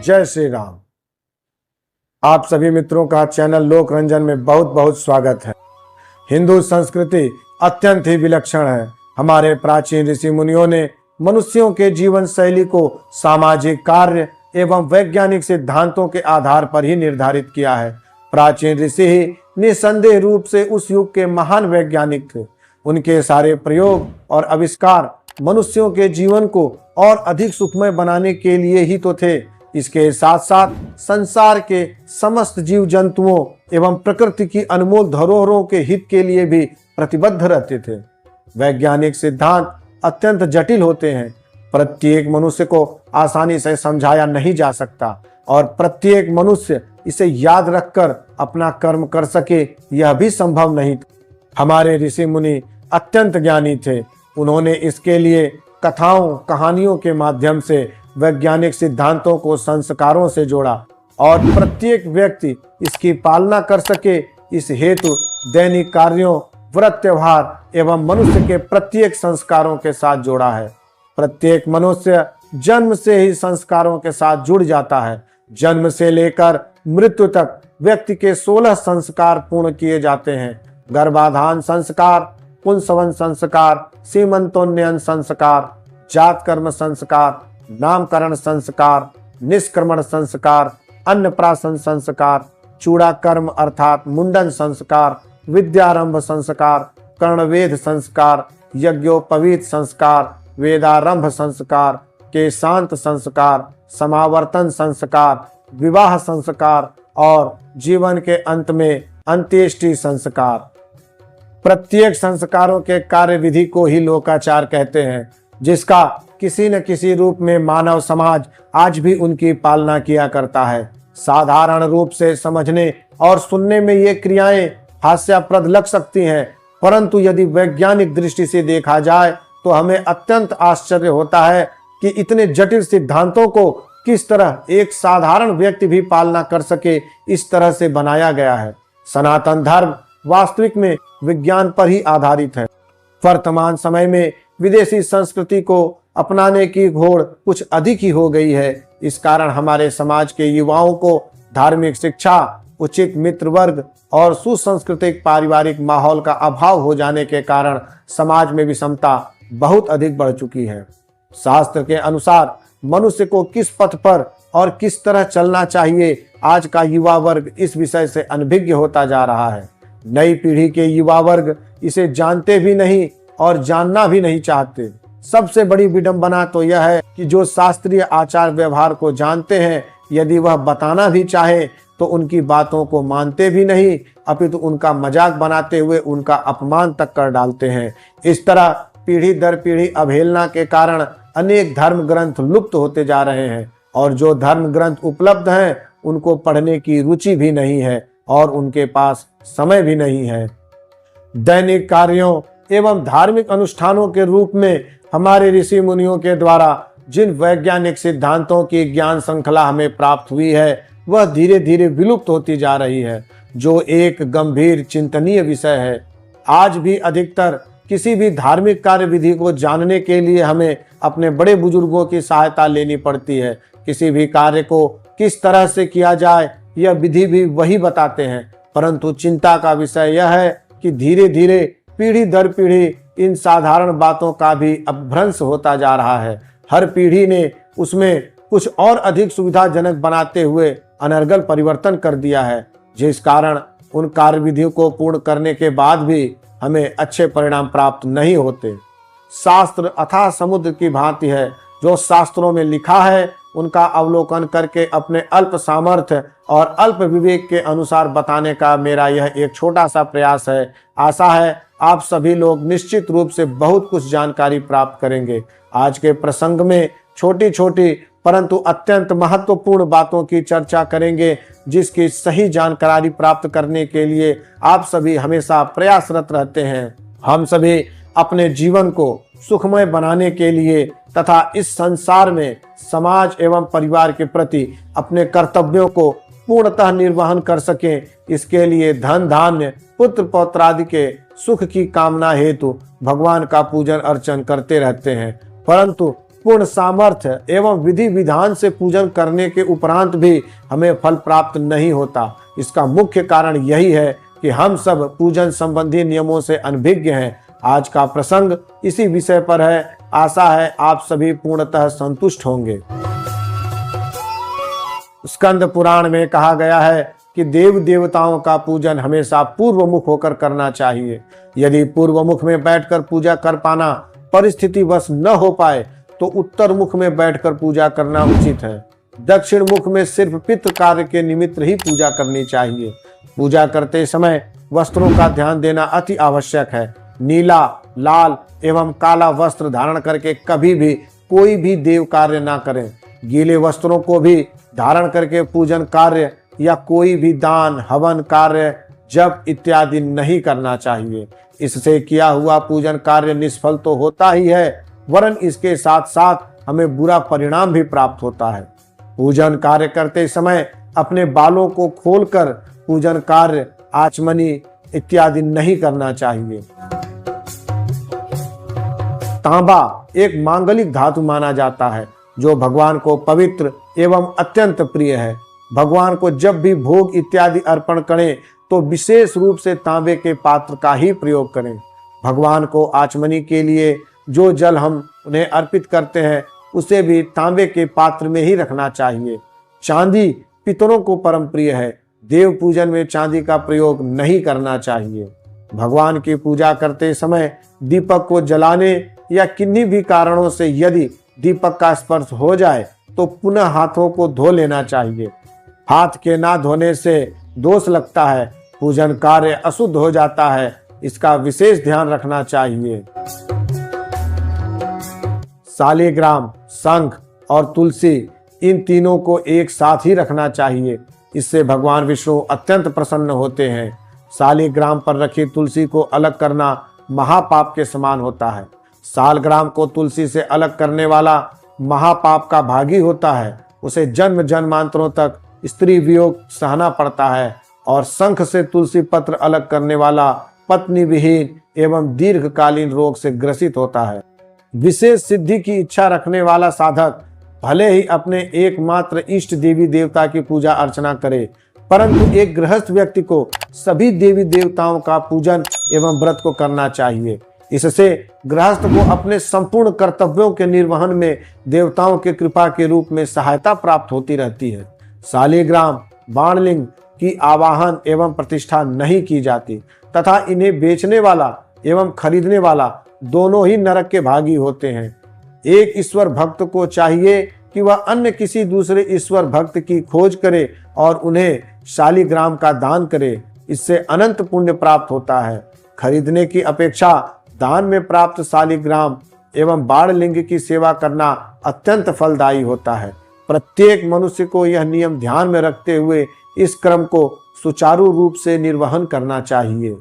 जय श्री राम। आप सभी मित्रों का चैनल लोक रंजन में बहुत बहुत स्वागत है। हिंदू संस्कृति अत्यंत ही विलक्षण है। हमारे प्राचीन ऋषि मुनियों ने मनुष्यों के जीवन शैली को सामाजिक कार्य एवं वैज्ञानिक सिद्धांतों के आधार पर ही निर्धारित किया है। प्राचीन ऋषि ही निसंदेह रूप से उस युग के महान वैज्ञानिक थे। उनके सारे प्रयोग और आविष्कार मनुष्यों के जीवन को और अधिक सुखमय बनाने के लिए ही तो थे। इसके साथ साथ संसार के समस्त जीव जंतुओं एवं प्रकृति की अनमोल धरोहरों के हित के लिए भी प्रतिबद्ध रहते थे। वैज्ञानिक सिद्धांत अत्यंत जटिल होते हैं। प्रत्येक मनुष्य को आसानी से समझाया नहीं जा सकता और प्रत्येक मनुष्य इसे याद रखकर अपना कर्म कर सके यह भी संभव नहीं। हमारे ऋषि मुनि अत्यंत ज्ञानी थे। उन्होंने इसके लिए कथाओं कहानियों के माध्यम से वैज्ञानिक सिद्धांतों को संस्कारों से जोड़ा और प्रत्येक व्यक्ति इसकी पालना कर सके इस हेतु दैनिक कार्यों व्रत त्योहार एवं मनुष्य के प्रत्येक संस्कारों के साथ जोड़ा है। प्रत्येक मनुष्य जन्म से ही संस्कारों के साथ जुड़ जाता है। जन्म से लेकर मृत्यु तक व्यक्ति के 16 संस्कार पूर्ण किए जाते हैं। गर्भाधान संस्कार, पुंसवन संस्कार, सीमंतोन्नयन संस्कार, जात कर्म संस्कार, नामकरण संस्कार, निष्क्रमण संस्कार, अन्नप्राशन संस्कार, चूड़ा कर्म अर्थात मुंडन संस्कार, विद्यारंभ संस्कार, कर्णवेद संस्कार, यज्ञोपवीत संस्कार, वेदारंभ संस्कार, केशांत संस्कार, समावर्तन संस्कार, विवाह संस्कार और जीवन के अंत में अंत्येष्टि संस्कार। प्रत्येक संस्कारों के कार्य विधि को ही लोकाचार कहते हैं, जिसका किसी न किसी रूप में मानव समाज आज भी उनकी पालना किया करता है। साधारण रूप से समझने और सुनने में ये क्रियाएं हास्यास्पद लग सकती हैं, परंतु यदि वैज्ञानिक दृष्टि से देखा जाए तो हमें अत्यंत आश्चर्य होता है कि इतने जटिल सिद्धांतों को किस तरह एक साधारण व्यक्ति भी पालना कर सके, इस तरह से बनाया गया है। सनातन धर्म वास्तविक में विज्ञान पर ही आधारित है। वर्तमान समय में विदेशी संस्कृति को अपनाने की घोड़ कुछ अधिक ही हो गई है। इस कारण हमारे समाज के युवाओं को धार्मिक शिक्षा, उचित मित्र वर्ग और सुसंस्कृतिक पारिवारिक माहौल का अभाव हो जाने के कारण समाज में विषमता बहुत अधिक बढ़ चुकी है। शास्त्र के अनुसार मनुष्य को किस पथ पर और किस तरह चलना चाहिए, आज का युवा वर्ग इस विषय से अनभिज्ञ होता जा रहा है। नई पीढ़ी के युवा वर्ग इसे जानते भी नहीं और जानना भी नहीं चाहते। सबसे बड़ी विडंबना तो यह है कि जो शास्त्रीय आचार व्यवहार को जानते हैं, यदि वह बताना भी चाहे तो उनकी बातों को मानते भी नहीं, अपितु उनका मजाक बनाते हुए उनका अपमान तक कर डालते हैं। इस तरह पीढ़ी दर पीढ़ी अवहेलना के कारण अनेक धर्म ग्रंथ लुप्त होते जा रहे हैं और जो धर्म ग्रंथ उपलब्ध हैं उनको पढ़ने की रुचि भी नहीं है और उनके पास समय भी नहीं है। दैनिक कार्यों एवं धार्मिक अनुष्ठानों के रूप में हमारे ऋषि मुनियों के द्वारा जिन वैज्ञानिक सिद्धांतों की ज्ञान श्रृंखला हमें प्राप्त हुई है, वह धीरे धीरे विलुप्त होती जा रही है, जो एक गंभीर चिंतनीय विषय है। आज भी अधिकतर किसी भी धार्मिक कार्य विधि को जानने के लिए हमें अपने बड़े बुजुर्गों की सहायता लेनी पड़ती है। किसी भी कार्य को किस तरह से किया जाए यह विधि भी वही बताते हैं, परंतु चिंता का विषय यह है कि धीरे धीरे पीढ़ी दर पीढ़ी इन साधारण बातों का भी अपभ्रंश होता जा रहा है। हर पीढ़ी ने उसमें कुछ और अधिक सुविधाजनक बनाते हुए अनर्गल परिवर्तन कर दिया है, जिस कारण उन कार्य विधियों को पूर्ण करने के बाद भी हमें अच्छे परिणाम प्राप्त नहीं होते। शास्त्र अथाह समुद्र की भांति है। जो शास्त्रों में लिखा है उनका अवलोकन करके अपने अल्प सामर्थ्य और अल्प विवेक के अनुसार बताने का मेरा यह एक छोटा सा प्रयास है। आशा है आप सभी लोग निश्चित रूप से बहुत कुछ जानकारी प्राप्त करेंगे। आज के प्रसंग में छोटी छोटी परंतु अत्यंत महत्वपूर्ण बातों की चर्चा करेंगे, जिसकी सही जानकारी प्राप्त करने के लिए आप सभी हमेशा प्रयासरत रहते हैं। हम सभी अपने जीवन को सुखमय बनाने के लिए तथा इस संसार में समाज एवं परिवार के प्रति अपने कर्तव्यों को पूर्णतः निर्वहन कर सकें, इसके लिए धन धान्य पुत्र पौत्रादि के सुख की कामना हेतु भगवान का पूजन अर्चन करते रहते हैं। परंतु पूर्ण सामर्थ्य एवं विधि विधान से पूजन करने के उपरांत भी हमें फल प्राप्त नहीं होता। इसका मुख्य कारण यही है कि हम सब पूजन संबंधी नियमों से अनभिज्ञ हैं। आज का प्रसंग इसी विषय पर है। आशा है आप सभी पूर्णतः संतुष्ट होंगे। स्कंद पुराण में कहा गया है कि देव देवताओं का पूजन हमेशा पूर्वमुख होकर करना चाहिए। यदि पूर्वमुख में बैठकर पूजा कर पाना परिस्थितिवश न हो पाए तो उत्तर मुख में बैठकर पूजा करना उचित है। दक्षिण मुख में सिर्फ पितृ कार्य के निमित्त ही पूजा करनी चाहिए। पूजा करते समय वस्त्रों का ध्यान देना अति आवश्यक है। नीला, लाल एवं काला वस्त्र धारण करके कभी भी कोई भी देव कार्य ना करें। गीले वस्त्रों को भी धारण करके पूजन कार्य या कोई भी दान, हवन कार्य, जप इत्यादि नहीं करना चाहिए। इससे किया हुआ पूजन कार्य निष्फल तो होता ही है, वरन इसके साथ साथ हमें बुरा परिणाम भी प्राप्त होता है। पूजन कार्य करते समय अपने बालों को खोलकर पूजन कार्य, आचमनी इत्यादि नहीं करना चाहिए। तांबा एक मांगलिक धातु माना जाता है जो भगवान को पवित्र एवं अत्यंत प्रिय है। भगवान को जब भी भोग इत्यादि अर्पण करें तो विशेष रूप से तांबे के पात्र का ही प्रयोग करें। भगवान को आचमनी के लिए जो जल हम उन्हें अर्पित करते हैं उसे भी तांबे के पात्र में ही रखना चाहिए। चांदी पितरों को परम प्रिय है। देव पूजन में चांदी का प्रयोग नहीं करना चाहिए। भगवान की पूजा करते समय दीपक को जलाने या किन्हीं भी कारणों से यदि दीपक का स्पर्श हो जाए तो पुनः हाथों को धो लेना चाहिए। हाथ के ना धोने से दोष लगता है, पूजन कार्य अशुद्ध हो जाता है। इसका विशेष ध्यान रखना चाहिए। शालिग्राम, शंख और तुलसी इन तीनों को एक साथ ही रखना चाहिए। इससे भगवान विष्णु अत्यंत प्रसन्न होते हैं। शालिग्राम पर रखी तुलसी को अलग करना महापाप के समान होता है। शालग्राम को तुलसी से अलग करने वाला महापाप का भागी होता है। उसे जन्म जन्मांतरों तक स्त्री वियोग सहना पड़ता है। और शंख से तुलसी पत्र अलग करने वाला पत्नी विहीन एवं दीर्घकालीन रोग से ग्रसित होता है। विशेष सिद्धि की इच्छा रखने वाला साधक भले ही अपने एकमात्र इष्ट देवी देवता की पूजा अर्चना करे, परंतु एक गृहस्थ व्यक्ति को सभी देवी देवताओं का पूजन एवं व्रत को करना चाहिए। इससे गृहस्थ को अपने संपूर्ण कर्तव्यों के निर्वहन में देवताओं की कृपा के रूप में सहायता प्राप्त होती रहती है। शालिग्राम, बाणलिंग की आवाहन एवं प्रतिष्ठा नहीं की जाती तथा इन्हें बेचने वाला एवं खरीदने वाला दोनों ही नरक के भागी होते हैं। एक ईश्वर भक्त को चाहिए कि वह अन्य किसी दूसरे ईश्वर भक्त की खोज करे और उन्हें शालिग्राम का दान करे। इससे अनंत पुण्य प्राप्त होता है। खरीदने की अपेक्षा दान में प्राप्त शालिग्राम एवं बाणलिंग की सेवा करना अत्यंत फलदायी होता है। प्रत्येक मनुष्य को यह नियम ध्यान में रखते हुए इस क्रम को सुचारू रूप से निर्वहन करना चाहिए।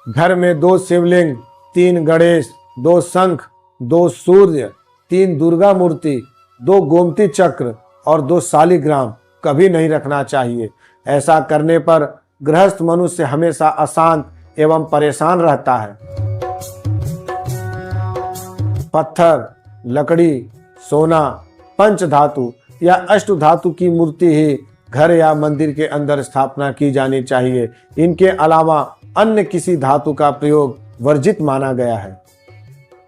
घर में 2 शिवलिंग, 3 गणेश, 2 शंख, 2 सूर्य, 3 दुर्गा मूर्ति, 2 गोमती चक्र और 2 शालिग्राम कभी नहीं रखना चाहिए। ऐसा करने पर गृहस्थ मनुष्य हमेशा अशांत एवं परेशान रहता है। पत्थर, लकड़ी, सोना, पंच धातु या अष्ट धातु की मूर्ति ही घर या मंदिर के अंदर स्थापना की जानी चाहिए। इनके अलावा अन्य किसी धातु का प्रयोग वर्जित माना गया है।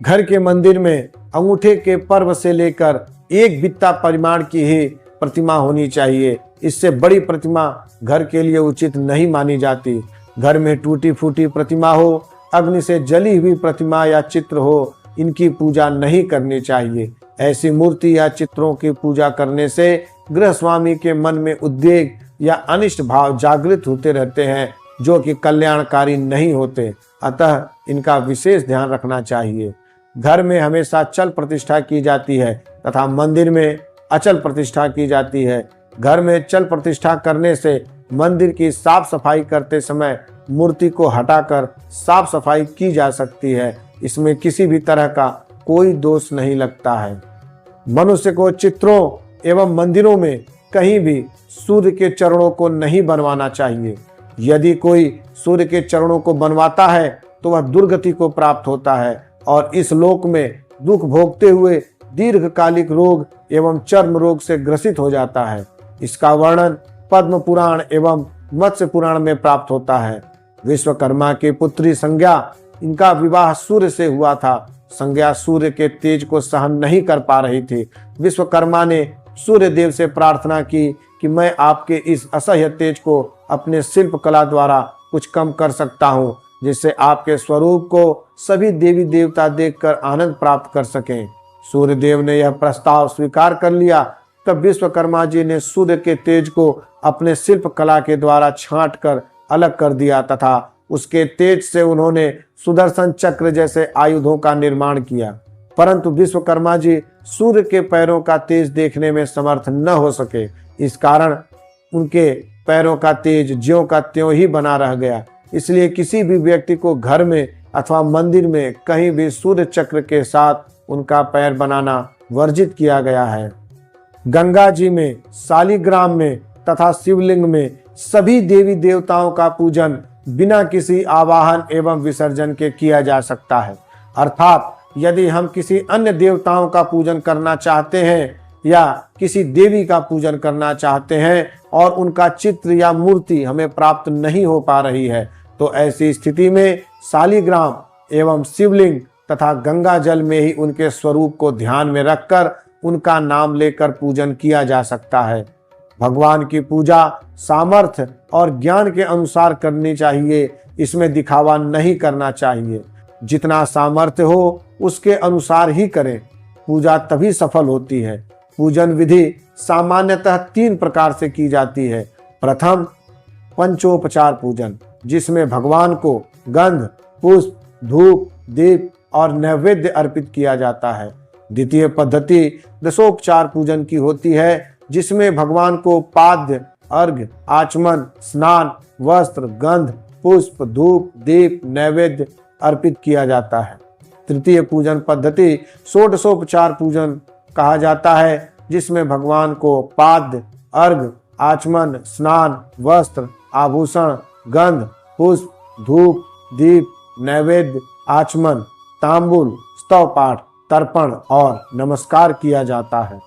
घर के मंदिर में अंगूठे के पर्व से लेकर 1 बित्ता परिमाण की ही प्रतिमा होनी चाहिए। इससे बड़ी प्रतिमा घर के लिए उचित नहीं मानी जाती। घर में टूटी फूटी प्रतिमा हो, अग्नि से जली हुई प्रतिमा या चित्र हो, इनकी पूजा नहीं करनी चाहिए। ऐसी मूर्ति या चित्रों की पूजा करने से गृह स्वामी के मन में उद्वेग या अनिष्ट भाव जागृत होते रहते हैं जो कि कल्याणकारी नहीं होते। अतः इनका विशेष ध्यान रखना चाहिए। घर में हमेशा चल प्रतिष्ठा की जाती है तथा मंदिर में अचल प्रतिष्ठा की जाती है। घर में चल प्रतिष्ठा करने से मंदिर की साफ सफाई करते समय मूर्ति को हटाकर साफ सफाई की जा सकती है। इसमें किसी भी तरह का कोई दोष नहीं लगता है। मनुष्य को चित्रों एवं मंदिरों में कहीं भी सूर्य के चरणों को नहीं बनवाना चाहिए। यदि कोई सूर्य के चरणों को बनवाता है तो वह दुर्गति को प्राप्त होता है और इस लोक में दुख भोगते हुए दीर्घकालिक रोग एवं चर्म रोग से ग्रसित हो जाता है। इसका वर्णन पद्म पुराण एवं मत्स्य पुराण में प्राप्त होता है। विश्वकर्मा की पुत्री संज्ञा, इनका विवाह सूर्य से हुआ था। संज्ञा सूर्य के तेज को सहन नहीं कर पा रही थी। विश्वकर्मा ने सूर्य देव से प्रार्थना की कि मैं आपके इस असह्य तेज को अपने शिल्प कला द्वारा कुछ कम कर सकता हूँ, जिससे आपके स्वरूप को सभी देवी देवता देखकर आनंद प्राप्त कर सकें। सूर्य देव ने यह प्रस्ताव स्वीकार कर लिया। तब विश्वकर्मा जी ने सूर्य के तेज को अपने शिल्प कला के द्वारा छांट कर अलग कर दिया तथा उसके तेज से उन्होंने सुदर्शन चक्र जैसे आयुधों का निर्माण किया। परंतु विश्वकर्मा जी सूर्य के पैरों का तेज देखने में समर्थ न हो सके। इस कारण उनके पैरों का तेज ज्यों का त्यों ही बना रह गया। इसलिए किसी भी व्यक्ति को घर में अथवा मंदिर में कहीं भी सूर्य चक्र के साथ उनका पैर बनाना वर्जित किया गया है। गंगा जी में, शालिग्राम में तथा शिवलिंग में सभी देवी देवताओं का पूजन बिना किसी आवाहन एवं विसर्जन के किया जा सकता है। अर्थात यदि हम किसी अन्य देवताओं का पूजन करना चाहते हैं या किसी देवी का पूजन करना चाहते हैं और उनका चित्र या मूर्ति हमें प्राप्त नहीं हो पा रही है, तो ऐसी स्थिति में शालिग्राम एवं शिवलिंग तथा गंगा जल में ही उनके स्वरूप को ध्यान में रखकर उनका नाम लेकर पूजन किया जा सकता है। भगवान की पूजा सामर्थ्य और ज्ञान के अनुसार करनी चाहिए। इसमें दिखावा नहीं करना चाहिए। जितना सामर्थ्य हो उसके अनुसार ही करें। पूजा तभी सफल होती है। पूजन विधि सामान्यतः 3 प्रकार से की जाती है। प्रथम, पंचोपचार पूजन, जिसमें भगवान को गंध, पुष्प, धूप, दीप और नैवेद्य अर्पित किया जाता है। द्वितीय पद्धति दशोपचार पूजन की होती है, जिसमें भगवान को पाद्य, अर्घ्य, आचमन, स्नान, वस्त्र, गंध, पुष्प, धूप, दीप, नैवेद्य अर्पित किया जाता है। तृतीय पूजन पद्धति षोडशोपचार पूजन कहा जाता है, जिसमें भगवान को पाद्य, अर्घ्य, आचमन, स्नान, वस्त्र, आभूषण, गंध, पुष्प, धूप, दीप, नैवेद्य, आचमन, तांबूल, स्तव पाठ, तर्पण और नमस्कार किया जाता है।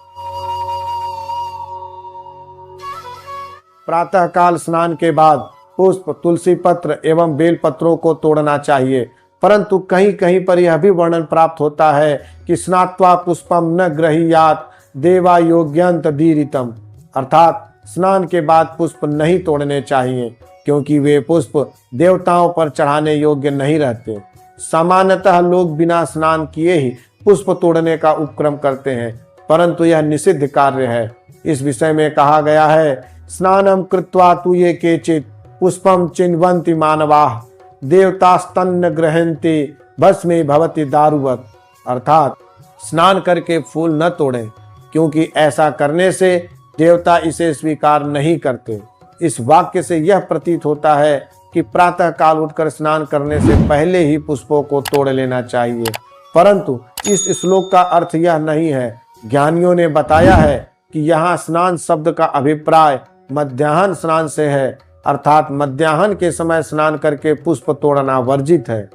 प्रातःकाल स्नान के बाद पुष्प, तुलसी पत्र एवं बेल पत्रों को तोड़ना चाहिए। परंतु कहीं कहीं पर यह भी वर्णन प्राप्त होता है कि स्नात्वा पुष्पम न गृहीयात देवा योग्यंत दीरितम, अर्थात स्नान के बाद पुष्प नहीं तोड़ने चाहिए, क्योंकि वे पुष्प देवताओं पर चढ़ाने योग्य नहीं रहते। सामान्यतः लोग बिना स्नान किए ही पुष्प तोड़ने का उपक्रम करते हैं, परंतु यह निषिद्ध कार्य है। इस विषय में कहा गया है, स्नानम कृत्वा तु ये केचित् पुष्पम चिन्वन्ति मानवाः देवतास्तन्न ग्रहन्ति भस्मे भवति दारुवत्, अर्थात स्नान करके फूल न तोड़ें, क्योंकि ऐसा करने से देवता इसे स्वीकार नहीं करते। इस वाक्य से यह प्रतीत होता है कि प्रातः काल उठकर स्नान करने से पहले ही पुष्पों को तोड़ लेना चाहिए, परंतु इस श्लोक का अर्थ यह नहीं है। ज्ञानियों ने बताया है कि यहाँ स्नान शब्द का अभिप्राय मध्याह्न स्नान से है, अर्थात मध्याह्न के समय स्नान करके पुष्प तोड़ना वर्जित है।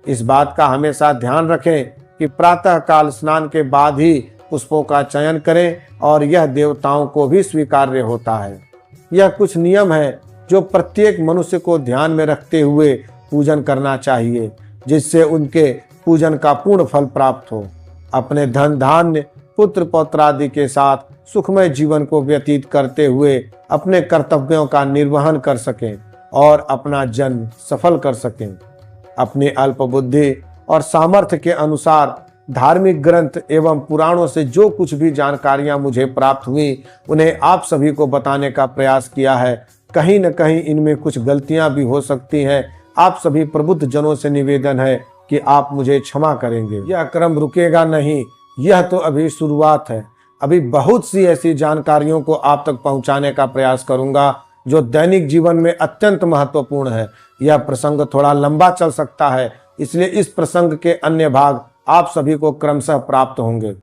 इस बात का हमेशा ध्यान रखें कि प्रातः काल स्नान के बाद ही पुष्पों का चयन करें और यह देवताओं को भी स्वीकार्य होता है। यह कुछ नियम है जो प्रत्येक मनुष्य को ध्यान में रखते हुए पूजन करना चाहिए, जिससे उनके पूजन का पूर्ण फल प्राप्त हो। अपने धन धान्य, पुत्र पौत्र आदि के साथ सुखमय जीवन को व्यतीत करते हुए अपने कर्तव्यों का निर्वहन कर सकें और अपना जन्म सफल कर सकें। अपनी अल्प बुद्धि और सामर्थ्य के अनुसार धार्मिक ग्रंथ एवं पुराणों से जो कुछ भी जानकारियां मुझे प्राप्त हुई, उन्हें आप सभी को बताने का प्रयास किया है। कहीं न कहीं इनमें कुछ गलतियां भी हो सकती हैं। आप सभी प्रबुद्ध जनों से निवेदन है कि आप मुझे क्षमा करेंगे। यह क्रम रुकेगा नहीं, यह तो अभी शुरुआत है। अभी बहुत सी ऐसी जानकारियों को आप तक पहुंचाने का प्रयास करूंगा जो दैनिक जीवन में अत्यंत महत्वपूर्ण है। यह प्रसंग थोड़ा लंबा चल सकता है, इसलिए इस प्रसंग के अन्य भाग आप सभी को क्रमशः प्राप्त होंगे।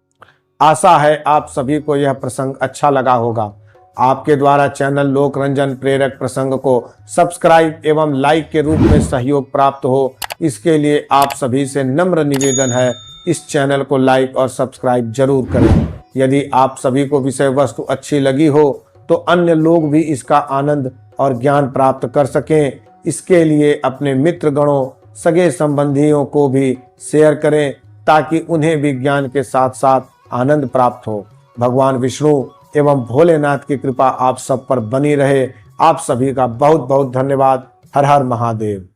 आशा है आप सभी को यह प्रसंग अच्छा लगा होगा। आपके द्वारा चैनल लोक रंजन प्रेरक प्रसंग को सब्सक्राइब एवं लाइक के रूप में सहयोग प्राप्त हो, इसके लिए आप सभी से नम्र निवेदन है इस चैनल को लाइक और सब्सक्राइब जरूर करें। यदि आप सभी को विषय वस्तु अच्छी लगी हो तो अन्य लोग भी इसका आनंद और ज्ञान प्राप्त कर सकें, इसके लिए अपने मित्र गणों, सगे संबंधियों को भी शेयर करें ताकि उन्हें भी ज्ञान के साथ साथ आनंद प्राप्त हो। भगवान विष्णु एवं भोलेनाथ की कृपा आप सब पर बनी रहे। आप सभी का बहुत बहुत धन्यवाद। हर हर महादेव।